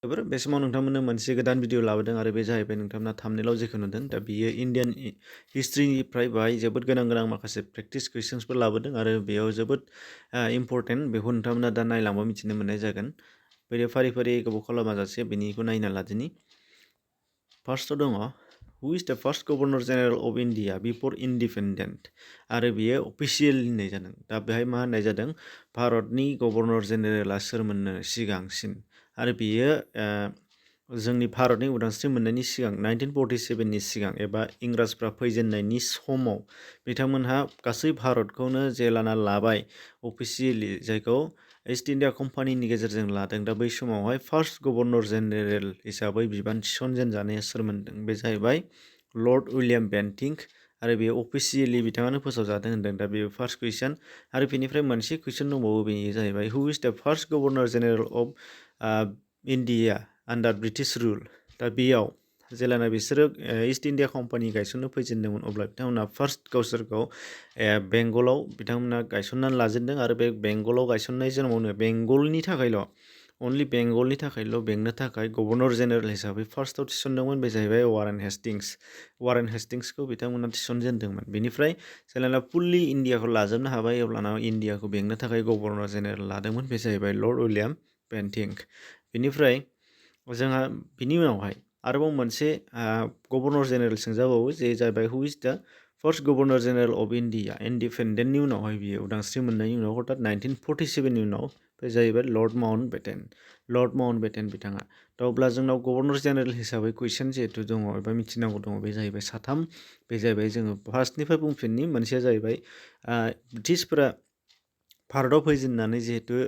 बे समाव नोंथांमोननो मोनसे गोदान भिडिअ लाबोदों आरो बे जाहैबाय नोंथांमोना थाम्बनेइलाव जेखौ नुदों दा बियो इन्डियान हिस्ट्रिनिफ्राय बाहाय जोबोद गोनां माखासे प्रेक्टिस कुइसन्सफोर लाबोदों आरो बेयाव जोबोद इम्परटेन्ट बेखौ नोंथांमोना दा नायलांबा मिथिनो मोननाय जागोन बेयो फारि फारि गोबाव खालामाजासे बेनिखौ नायना लादिनि फार्स्टआव दङ हु is the first governor general of India before independent आरो बियो अफिसियेल होननाय जादों दा बेहाय मा होननाय जादों भारतनि गभर्नर जेनेरेला सोरमोननो सिगांसिन आरो बियो जोंनि भारतनि उदांस्रि मोननायनि सिगां 1947 नि सिगां एबा इंराजफ्रा फैजेननायनि समाव बिथांमोनहा गासै भारतखौनो जेलाना लाबाय अफिसियेलि जायखौ ईस्ट इन्डिया कम्पानिनि गेजेरजों लादों दा बै समावहाय फार्स्ट गभर्नर जेनेरेल हिसाबै बिबान थिसनजेनजानाया सोरमोनदों बे जाहैबाय लर्ड उइलियाम बेन्टिंक आरो बेयो अफिसियेलि बिथाङानो फोसावजादों होनदों दा बेयो फार्स्ट कुइसन आरो बेनिफ्राय मोनसे कुइसन दंबावो बेयो जाहैबाय who is the first governor general of India under British rule दा बेयाव जेलाना बिसोरो ईस्ट इन्डिया कम्पानि गायसननो फैजेनदोंमोन अब्ला बिथांमोना फार्स्ट गावसोरखौ बेंगलाव बिथांमोना गायसननानै लाजेनदों आरो बे बेंगलाव गायसननाय समावनो बेंगलनि थाखायल' अनलि बेंगलनि थाखायल' बेंनो थाखाय गभर्नर जेनेरेल हिसाबै फार्स्टआव थिसनदोंमोन बे जाहैबाय वारेन हेस्टिंसखौ बिथांमोना थिसनजेनदोंमोन बेनिफ्राय जेलाना फुल्लि इन्डियाखौ लाजोबनो हाबाय अब्लाना इन्डियाखौ बेंनो थाखाय गभर्नर जेनेरेल लादोंमोन बे जाहैबाय लर्ड उइलियाम बेन्टिंक बेनिफ्राय जोंहा बिनि उनावहाय आरोबाव मोनसे गभर्नर जेनेरेल सोंजाबावो जे जाहैबाय who is the first governor general of India इन्डिपेन्डेन्टनि उनावहाय बियो उदांस्रि मोननायनि उनाव हठात 1947 नि उनाव बे जाहैबाय लर्ड माउन्ट बेटेन बिथाङा दा अब्ला जोंनाव गभर्नर जेनेरेल हिसाबै कुइसन जिहेतु दङ एबा मिथिनांगौ दङ बे जाहैबाय साथाम बे जाहैबाय जोङो फार्स्टनिफ्राय बुंफिननि मोनसेया जाहैबाय ब्रिटिशफोरा भारताव फैजेननानै जिहेतु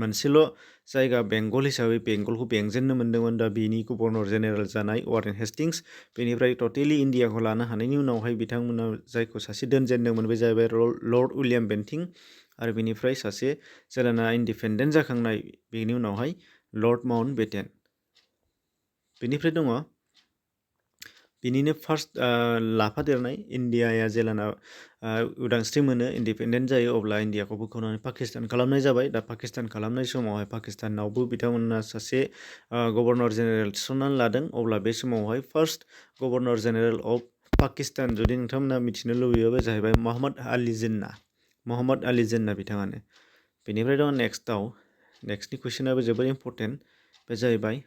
मोनसेल' जायगा बेंगल हिसाबै बेंगलखौ बेंजेननो मोन्दोंमोन दा बेनि गभर्नर जेनेरेल जानाय वारेन हेस्टिंस बेनिफ्राय टटेलि इन्डियाखौ लानो हानायनि उनावहाय बिथांमोना जायखौ सासे दोनजेनदोंमोन बे जाहैबाय लर्ड उइलियाम बेन्टिं आरो बेनिफ्राय सासे जेलाना इन्डिपेन्डेन्ट जाखांनाय बेनि उनावहाय लर्ड माउन्ट बेटेन बेनिफ्राय दङ बिनिनो फार्स्ट लाफादेरनाय इन्डियाया जेलाना उदांस्रि मोनो इन्डिपेन्डेन्ट जायो अब्ला इन्डियाखौ बोखावनानै पाकिस्तान खालामनाय जाबाय दा पाकिस्तान खालामनाय समावहाय पाकिस्तानावबो बिथांमोना सासे गभर्नर जेनेरेल थिसननानै लादों अब्ला बे समावहाय first governor general of Pakistan जुदि नोंथांमोना मिथिनो लुबैयो बे जाहैबाय महम्मद आली जिन्ना बिथाङानो बेनिफ्राय दङ नेक्स्टनि कुइसनाबो जोबोर इम्परटेन्ट बे जाहैबाय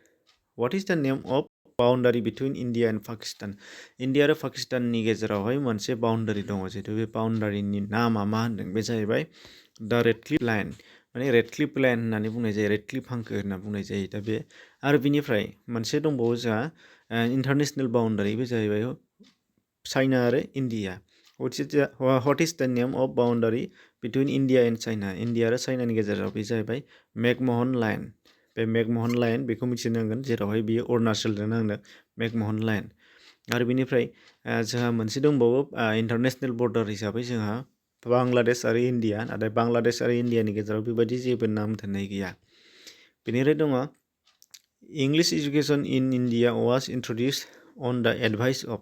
what is the name of boundary between India and Pakistan India आरो पाकिस्ताननि गेजेरावहाय मोनसे बाउन्डारि दङ जिहेतु बे बाउन्डारिनि नामा मा होनदों बे जाहैबाय द रेड क्लिफ लाइन माने रेड क्लिफ लाइन होननानै बुंनाय जायो रेड क्लिफ हांखो होनना बुंनाय जायो दा बे आरो बिनिफ्राय मोनसे दंबावो जोंहा इन्टारनेसनेल बाउन्डारि बे जाहैबाय चाइना आरो India what is the name of boundary between India and China India आरो चाइनानि गेजेराव बे जाहैबाय मेकमोहन लाइन बे मेकमोहन लाइन बेखौ मिथिनांगोन जेरावहाय बियो अरुणाचलजों नांदों मेकमोहन लाइन आरो बिनिफ्राय जोंहा मोनसे दंबावो इन्टारनेसनेल बर्डार हिसाबै जोंहा बांलादेश आरो इन्डिया नाथाय बांलादेश आरो इन्डियानि गेजेराव बेबायदि जेबो नाम दोननाय गैया बेनिफ्राय दङ English education in India was introduce on the advice of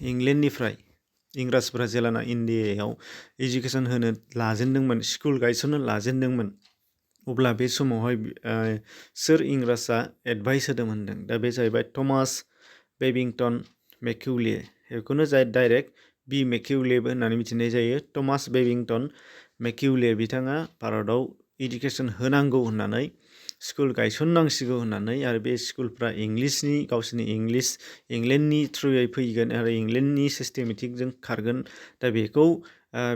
इंलेन्डनिफ्राय इंराजफोरा जेलाना इन्डियायाव एजुकेशन होनो लाजेनदोंमोन स्कुल गायसननो लाजेनदोंमोन अब्ला बे समावहाय सोर इंराजआ एडभाइस होदोंमोन होनदों दा बे जाहैबाय थमास बेबिंटन मेकिउले बेखौनो जाय डाइरेक्ट बि मेकिउलेबो होननानै मिथिनाय जायो थमास बेबिंटन मेकिउले बिथाङा भारताव इडुकेशन होनांगौ होननानै स्कुल गायसननांसिगौ होननानै आरो बे स्कुलफ्रा गावसोरनि इंलेन्डनि थ्रुयै फैगोन आरो इंलेन्डनि सिस्टेमेटिकजों खारगोन दा बेखौ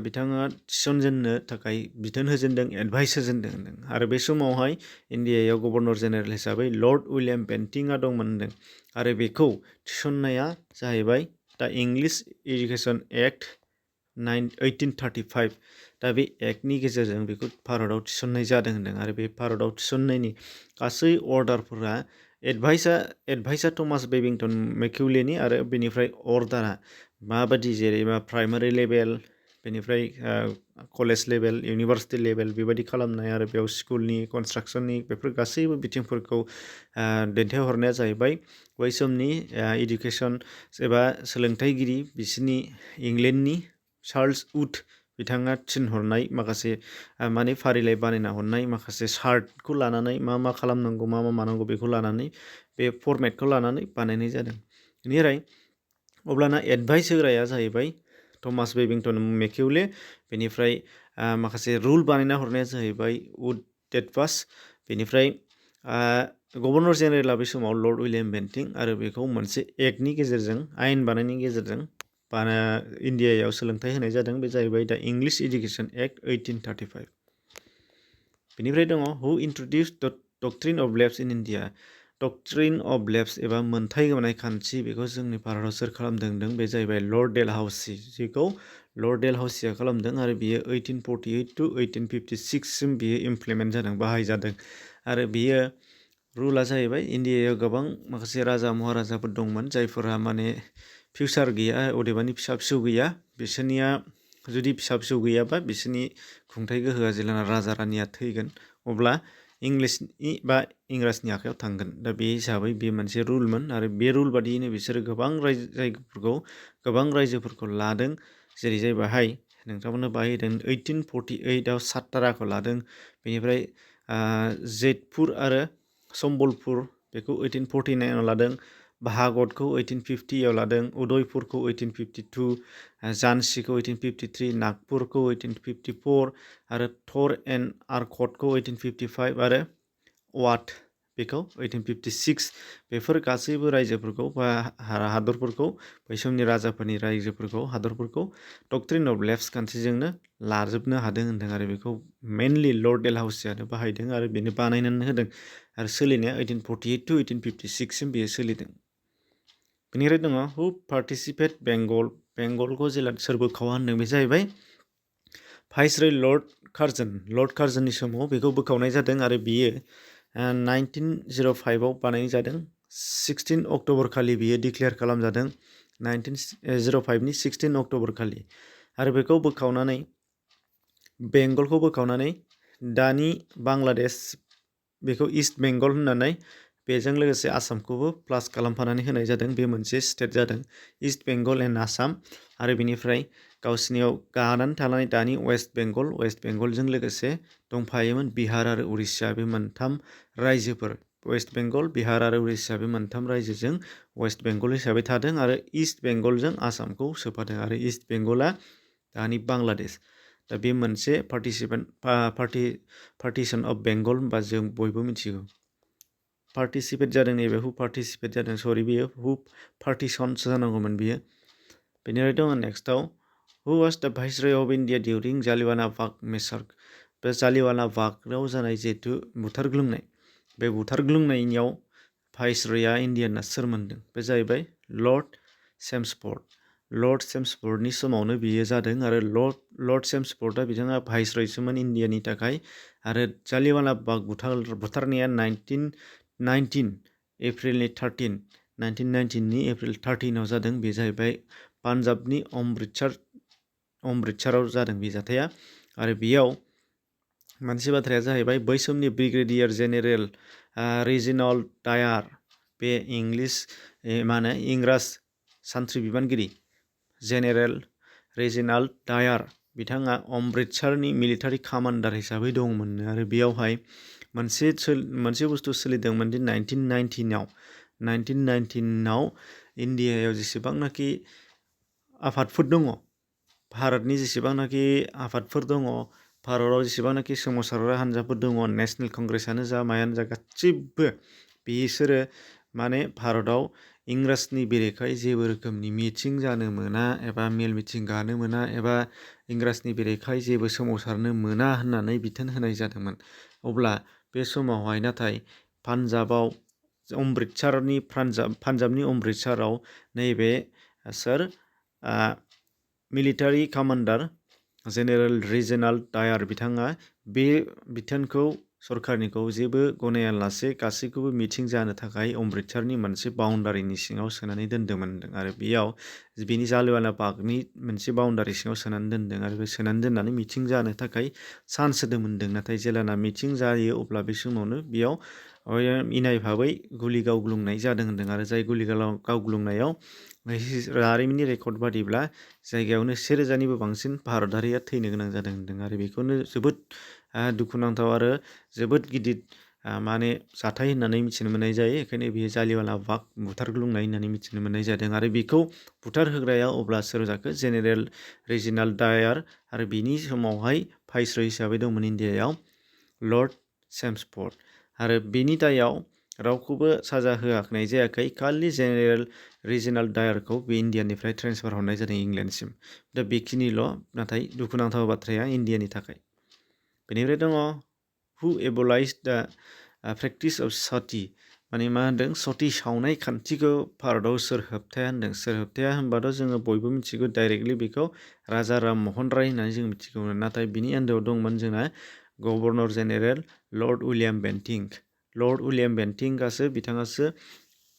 बिथाङा थिसनजेननो थाखाय बिथोन होजेनदों एडभाइस होजेनदों होनदों आरो बे समावहाय इन्डियायाव गभर्नर जेनेरेल हिसाबै लर्ड उइलियाम बेन्टिंआ दंमोन होनदों आरो बेखौ थिसननाया जाहैबाय दा इंलिश एजुकेशन एक्ट 1835 दा बे एक्टनि गेजेरजों बेखौ भारताव थिसननाय जादों होनदों आरो बे भारताव थिसननायनि गासै अर्डारफोरा एडभाइसा थमास बेबिंटन मेकिउलेनि आरो बेनिफ्राय अर्डारा माबादि जेनेबा प्राइमारि लेभेल बेनिफ्राय कलेज लेभेल इउनिभार्सिटि लेभेल बेबायदि खालामनाय आरो बेयाव स्कुलनि कनस्ट्राक्सननि बेफोर गासैबो बिथिंफोरखौ दैथायहरनाया जाहैबाय बै समनि इडुकेशन एबा सोलोंथाइगिरि बिसोरनि इंलेन्डनि चार्ल्स उड बिथाङा थिनहरनाय माखासे माने फारिलाइ बानायना हरनाय माखासे चार्टखौ लानानै मा खालामनांगौ मा मानांगौ बेखौ लानानै बे फरमेटखौ लानानै बानायनाय जादों। बेनिफ्राय अब्लाना एडभाइस होग्राया जाहैबाय थमास बेबिंटन मेकेउले, बेनिफ्राय माखासे रुल बानायना हरनाया जाहैबाय उड डेडभास, बेनिफ्राय गभर्नर जेनेरेला बे समाव लर्ड उइलियाम बेन्टिं, आरो बेखौ मोनसे एक्टनि गेजेरजों आयेन बानायनायनि गेजेरजों इन्डियायाव सोलोंथाइ होनाय जादों। बे जाहैबाय दा इंलिश इडुकेसन एक्ट 1835। बेनिफ्राय दङ हु इन्ट्रडिउस द doctrine of lapse in India. Doctrine of lapse एबा मोनथाय गोमानाय खान्थि बेखौ जोंनि भारताव सोर खालामदों होनदों? बे जाहैबाय लर्ड डेलहाउसी, जिखौ लर्ड डेलहाउसीया खालामदों, आरो बियो 1848 to 1856 सिम बियो इमप्लिमेन्ट जादों, बाहायजादों। आरो बियो रुला जाहैबाय इन्डियायाव गोबां माखासे राजा महाराजाफोर दंमोन जायफोरा माने फिउचार गैया, अदेबानि फिसा फिसौ गैया। बिसोरनिया जुदि फिसा फिसौ गैयाबा बिसोरनि खुंथाइ गोहोआ जेब्ला राजा रानिया थैगोन अब्ला इंलिसनि बा इंराजनि आखायाव थांगोन। दा बे हिसाबै बे मोनसे रुलमोन, आरो बे रुल बादियैनो बिसोरो गोबां रायजोफोरखौ लादों। जेरै बाहाय नोंथांमोननो बाहायदों 1848आव साताराखौ लादों, बेनिफ्राय जैतपुर आरो सम्बलपुर बेखौ 1849आव लादों, भागतखौ 1850आव लादों, उदयपुरखौ 1852, झान्सीखौ 1853, नागपुरखौ 1854, आरो थर एन्ड आर्कटखौ 1855, आरो वाट बेखौ 1856। बेफोर गासैबो रायजोफोरखौ बा हादरफोरखौ, बै समनि राजाफोरनि रायजोफोरखौ, हादरफोरखौ डक्ट्रिन अफ लेफ्स खान्थिजोंनो लाजोबनो हादों होनदों। आरो बेखौ मेनलि लर्ड डेलहाउसीयानो बाहायदों आरो बेनो बानायनानै होदों। आरो सोलिनाया 1848 to 1856 सिम बेयो सोलिदों। बेनिफ्राय दङ हु पार्टिसिपेट बेंगल। बेंगलखौ जेला सोर बोखावा होनदों? बे जाहैबाय भाइसरय लर्ड कार्जन। लर्ड कार्जननि समाव बेखौ बोखावनाय जादों, आरो बियो 1905आव बानायनाय जादों। 16 अक्ट'बर खालि बियो डिक्लेयार खालामजादों, 1905नि 16 अक्ट'बर खालि। आरो बेखौ बोखावनानै बेंगलखौ बोखावनानै दानि बांलादेश बेखौ इस्ट बेंगल होननानै बेजों लोगोसे आसामखौबो प्लास खालामफानानै होनाय जादों। बे मोनसे स्टेट जादों इस्ट बेंगल एन्ड आसाम। आरो बेनिफ्राय गावसिनियाव गानानै थानाय दानि वेस्ट बेंगलजों लोगोसे दंफायोमोन बिहार आरो उरिष्या, बे मोनथाम रायजोफोर। वेस्ट बेंगल, बिहार आरो उरिष्या बे मोनथाम रायजोजों वेस्ट बेंगल हिसाबै थादों, आरो इस्ट बेंगलजों आसामखौ सोफादों, आरो इस्ट बेंगला दानि बांलादेश। दा बे मोनसे पार्टिसन अफ बेंगल होनबा जों बयबो मिथिगौ। पार्टिसिपेट जादों, नैबे हु पार्टिसिपेट जादों, सरि बेयो हु पार्टिसनसो जानांगौमोन बियो। बेनिफ्राय दङ नेक्स्टआव हु वाज द भाइसरय अफ इन्डिया डिउरिं जालियानवाला बाग मेसाक्र। बे जालियानवाला बागआव जानाय जिहेथु बुथारग्लुंनाय, बे बुथारग्लुंनायनियाव भाइसरयआ इन्डियाना सोर मोनदों? बे जाहैबाय लर्ड चेम्सफर्ड। लर्ड चेम्सफर्डनि समावनो बियो जादों, आरो लर्ड चेम्सफर्डआ बिथाङा भाइसरयसोमोन इन्डियानि थाखाय। आरो जालियानवाला बाग बुथारनाया 1919नि एप्रिल 13आव जादों। बे जाहैबाय पान्जाबनि अमृतसराव जादों बे जाथाया। आरो बेयाव मोनसे बाथ्राया जाहैबाय बै समनि ब्रिगेडियार जेनेरेल रेजिनाल्ड डायार, बे इंराज सान्थ्रि बिबानगिरि जेनेरेल रेजिनाल्ड डायार, बिथाङा अमृतसरनि मिलिटारि कामान्डार हिसाबै दंमोन। आरो बेयावहाय मोनसे बुस्थु सोलिदोंमोन दि 1919आव इन्डियायाव जेसेबांनाखि आफादफोर दङ, भारतनि जेसेबांनाखि आफादफोर दङ, भारताव जेसेबांनाखि सोमावसारग्रा हान्जाफोर दङ, नेसनेल कंग्रेसआनो जा मायानो जा, गासिबो बिसोरो माने भारताव इंराजनि बेरेखायै जेबो रोखोमनि मिटिं जानो मोना, एबा मेल मिटिं गानो मोना, एबा इंराजनि बेरेखायै जेबो सोमावसारनो मोना होननानै बिथोन होनाय जादोंमोन। अब्ला बे समावहाय नाथाय पान्जाबनि अमृतसराव नैबे सोर मिलिटारि कामान्डार जेनेरेल रेजिनाल्ड डायार, बिथाङा बे बिथोनखौ सरकारनिखौ जेबो गनायालासे गासैखौबो मिथिं जानो थाखाय अमृतसरनि मोनसे बाउन्डारिनि सिङाव सोनानै दोन्दोंमोन आरो बेयाव बिनि जालिवाला बागनि मोनसे बाउन्डारि सिङाव सोनानै दोन्दों आरो बे सोनानै दोननानै मिथिं जानो थाखाय चान्स होदोंमोनदों नाथाय जेलाना मिथिं जायो अब्ला बे समावनो बेयाव इनाय भाबै गुलि गावग्लुंनाय जादों होनदों आरो जाय गुलि गावग्लुंनायाव जारिमिननि रेकर्ड बादिब्ला जायगायावनो 1000निबो बांसिन भारतारिया थैनो गोनां जादों होनदों आरो बेखौनो जोबोद दुखुनांथाव आरो जोबोद गिदिर माने जाथाय होननानै मिथिनो मोननाय जायो बेखायनो बेयो जालिवाला बाग बुथारग्लुंनाय होननानै मिथिनो मोननाय जादों आरो बेखौ बुथारहोग्राया अब्ला सोर जाखो जेनेरेल रिजिनाल डायार आरो बिनि समावहाय भाइसरय हिसाबै दंमोन इन्डियायाव लर्ड सेम्सफर्ड आरो बेनि दायाव रावखौबो साजा होनाय जायाखै खालि जेनेरेल रिजिनाल डायारखौ बे इन्डियानिफ्राय ट्रेन्सफार हरनाय जादों इंलेन्डसिम दा बेखिनिल' नाथाय दुखुनांथाव बाथ्राया इन्डियानि थाखाय बेनिफ्राय दङ हु एबलाइज दा प्रेक्टिस अफ सती माने मा होनदों सती सावनाय खान्थिखौ भारताव सोर होबथाया होनदों सोर होबथाया होनबाथ' जोङो बयबो मिथिगौ डाइरेक्टलि बेखौ राजा राम महन राय होननानै जों मिथिगौ नाथाय बिनि आन्दोआव दंमोन जोंना गभर्नर जेनेरेल लर्ड उइलियाम बेन्टिंगासो बिथाङासो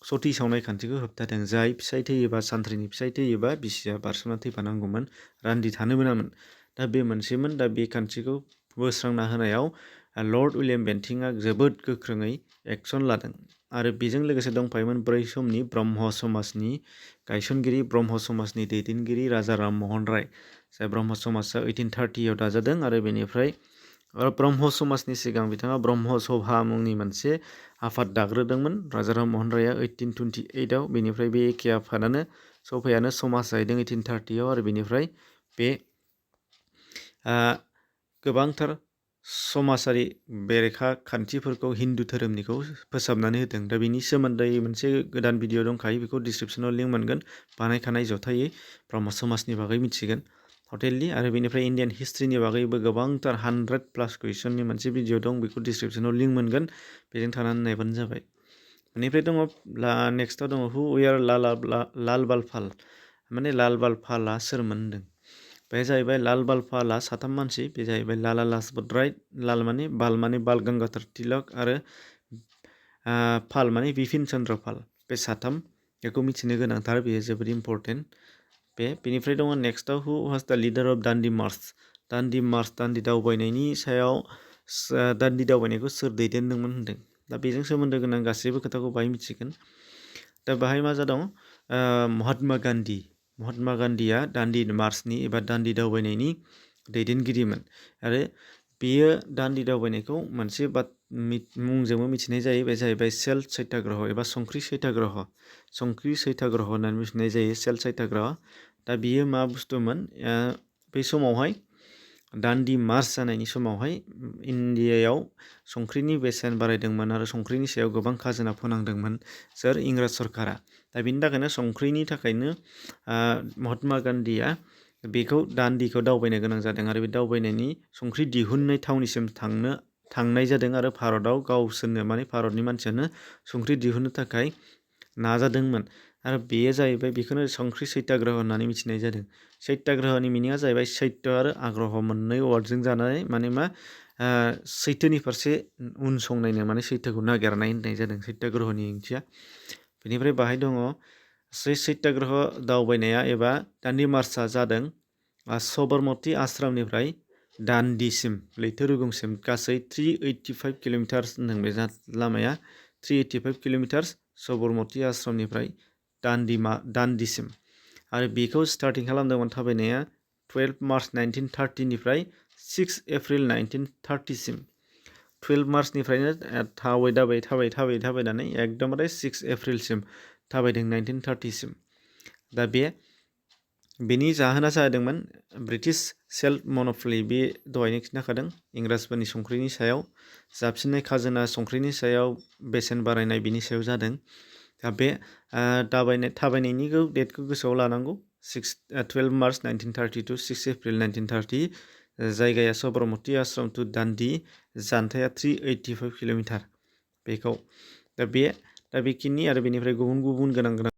सती सावनाय खान्थिखौ होबथादों जाय फिसाय थैयोबा सानथ्रिनि फिसाय थैयोबा बिसिया बारस'ना थैफानांगौमोन रान्दि थानो मोनामोन दा बे मोनसेमोन दा बे खान्थिखौ बोस्रांना होनायाव लर्ड उइलियाम बेन्टिंआ जोबोद गोख्रोङै एक्सन लादों आरो बेजों लोगोसे दंफायोमोन बै समनि ब्रह्म समाजनि गायसनगिरि ब्रह्म समाजनि दैदेनगिरि राजा राम महन राय जाय ब्रह्म समाजा 1830आव दाजादों आरो बेनिफ्राय ब्रह्म समाजनि सिगां बिथाङा ब्रह्म सभा मुंनि मोनसे आफाद दाग्रोदोंमोन राजा राम महन रायआ 1828आव बेनिफ्राय बे एखे आफादानो सभायानो समाज जाहैदों 1830आव आरो बेनिफ्राय बे गोबांथार समाजारि बेरेखा खान्थिफोरखौ हिन्दु धोरोमनिखौ फोसाबनानै होदों दा बेनि सोमोन्दै मोनसे गोदान भिडिअ दंखायो बेखौ डिसक्रिपसनाव लिंक मोनगोन बानायखानाय जथायै ब्रह्म समाजनि बागै मिथिगोन टटेलि आरो बेनिफ्राय इन्डियान हिस्ट्रिनि बागैबो गोबांथार 100+ कुइसननि मोनसे भिडिअ दं बेखौ डिसक्रिपसनाव लिंक मोनगोन बेजों थानानै नायबानो जाबाय बेनिफ्राय दङ नेक्स्टआव दङ हु वेयार लाल बाल फाल माने लाल बाल फालआ सोरमोन होनदों बे जाहैबाय लाल बाल फालआ साथाम मानसि बे जाहैबाय लाला लाजपत राय लाल माने बाल गंगाधर तिलक आरो फाल माने बिपिन चन्द्र पाल बे साथाम बेखौ मिथिनो गोनांथार बेयो जोबोद इम्परटेन्ट बेनिफ्राय दङ नेक्स्टआव हु वाज दा लिडार अफ दान्डि मार्च दान्डि दावबायनायनि सायाव दान्डि दावबायनायखौ सोर दैदेनदोंमोन होनदों दा बेजों सोमोन्दो गोनां गासैबो खोथाखौ बाहाय मिथिगोन दा बाहाय मा जादों महात्मा गान्धीया दान्डि मार्चनि एबा दान्डि दावबायनायनि दैदेनगिरिमोन आरो बेयो दान्डि दावबायनायखौ मोनसे मुंजोंबो मिथिनाय जायो बे जाहैबाय सेल सत्याग्रह एबा संख्रि सत्याग्रह होननानै मिथिनाय जायो सेल सत्याग्रह दा बियो मा बुस्थुमोन बे समावहाय दान्डि मार्च जानायनि समावहाय इन्डियायाव संख्रिनि बेसेन बारायदोंमोन आरो संख्रिनि सायाव गोबां खाजोना फोनांदोंमोन सोर इंराज सरकारा दा बेनि थाखायनो संख्रिनि थाखायनो महात्मा गान्धीया बेखौ दान्डिखौ दावबायनो गोनां जादों आरो बे दावबायनायनि संख्रि दिहुननाय थावनिसिम थांनाय जादों आरो भारताव गावसोरनो माने भारतनि मानसियानो संख्रि दिहुननो थाखाय नाजादोंमोन आरो बेयो जाहैबाय बेखौनो संख्रि सत्याग्रह होननानै मिथिनाय जादों सत्याग्रहनि मिनिङा जाहैबाय सत्य आरो आग्रह मोननै वार्डजों जानाय माने मा सैथोनि फारसे उनसंनायनो माने सैथोखौ नागिरनाय होननाय जादों सत्याग्रहनि ओंथिया बेनिफ्राय बाहाय दङ सत्याग्रह दावबायनाया एबा दान्डि मार्चआ जादों सबरमती आश्रमनिफ्राय दान्डिसिम लैथो रुगुंसिम गासै 385 किल'मिटार्स होनदों बे लामाया 385 किल'मिटार्स सबरमती आश्रमनिफ्राय दान्डिसिम आरो बेखौ स्टार्टिं खालामदोंमोन थाबायनाया 12 मार्च 1930निफ्राय 6 एप्रिल 1930सिम 12 मार्चनिफ्रायनो थाबायनानै एकदमबारे 6 एप्रिलसिम थाबायदों 1930सिम दा बेनि जाहोना जादोंमोन ब्रिटिश सेल्फ मन'पलि बे दहायनो खिन्थाखादों इंराजफोरनि संख्रिनि सायाव जाबसिननाय खाजोना संख्रिनि सायाव बेसेन बारायनाय बिनि सायाव जादों दा बे थाबायनायनि डेटखौ गोसोआव लानांगौ 12 मार्च 1930 to 6 एप्रिल 1930 जायगाया सबरमती आश्रम टु दान्डि जानथाया 385 किल'मिटार बेखौ दा बेखिनि आरो बेनिफ्राय गुबुन गोनां